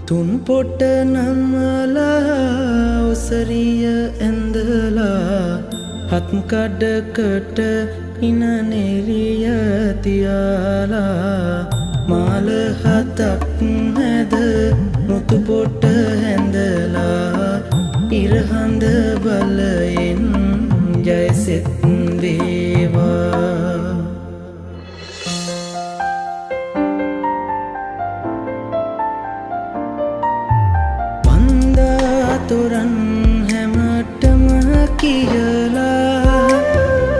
තුන් පොට නම්මලා ඔසරිය ඇඳලා හත් කඩකට ඉන නෙරිය තියාලා මාල හතක් නැද මුතු පොට හැඳලා ඉරහඳ බලයෙන් ජයසෙත් වේවා තොරන් හැමටම කියලා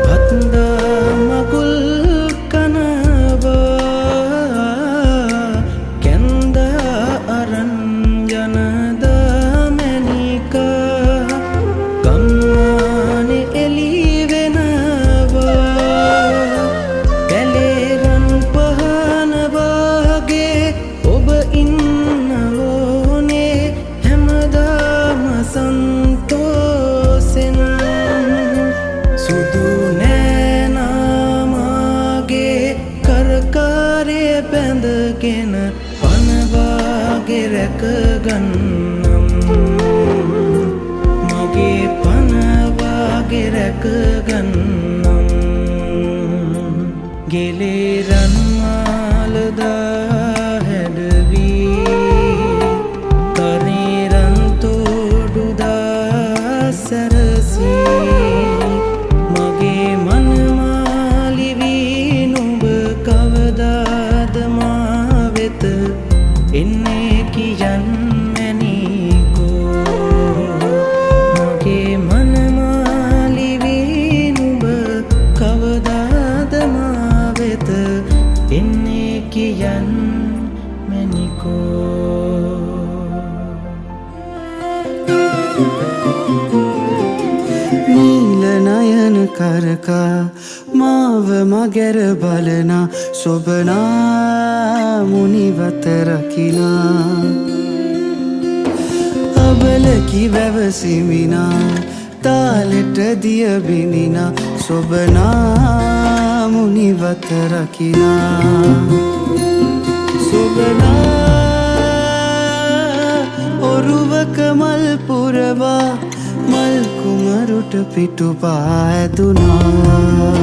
හත්දා මකුල් කනවා කැන්දා අරන් ජනදා මැනිකා ගම්මානෙ එලි වෙනවා පැලේරන් පහන වගේ ඔබ ඉන්නවෝනේ සන්තෝසෙන් සුදු නෑනාමාගේ කරකාරය බැඳගෙන පනවාගේ රැකගන්නම් මගේ පනවාගේ රැකගන්නම් ගෙලේරන්මාලදා හැඩවී මගේ මනමාලිවී නුඹ කවදාද මා වෙත එන්නේ කියන්නැනිකෝ මගේ මනමාලිවී නුඹ කවදාද මා වෙත එන්නේ කියන්නැනිකෝ නයන කරකා මාව මගැර බලනා සොබනා මුනිවත රකිනා අබලකි වැවසිමිනා තාලෙට දිය බිඳිනා සොබනා මුනිවත රකිනා සොබනා ඔරුවක මල් පුරවා මල් කුමරුට පිටුපා ඇදුනා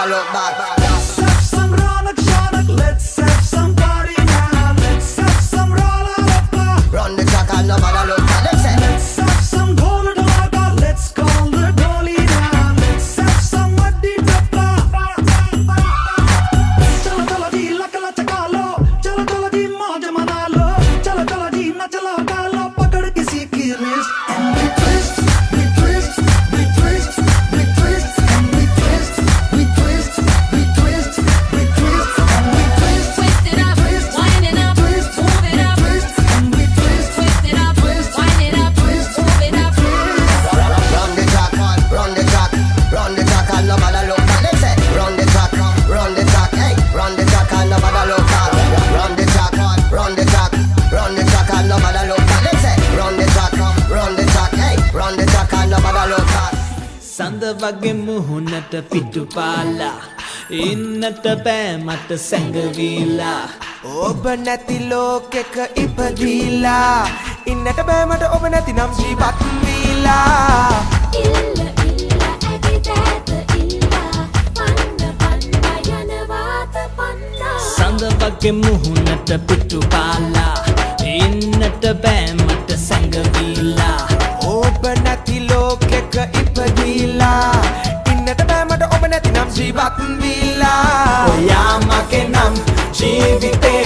look back. Sex and run සඳ වගේ මුහුණට පිටුපාලා ඉන්නට බෑ මට සැඟවීලා ඔබ නැති ලෝකෙක ඉපදීලා ඉන්නට බෑ මට ඔබ නැතිනම් ජීවත් වීලා ඉල්ල ඇගේ දෑත ඉල්ලා පන්න යනවාත පන්නා සඳ වගේ මුහුණට පිටුපාලා ඉන්නට බෑ මට සැඟවීලා ඔබ නැති ලෝකෙක ඉපදීලා ඉන්නට බෑ මට ඔබ නැතිනම් ජීවත් වීලා ඔයා මගේ නම් ජීවිතේ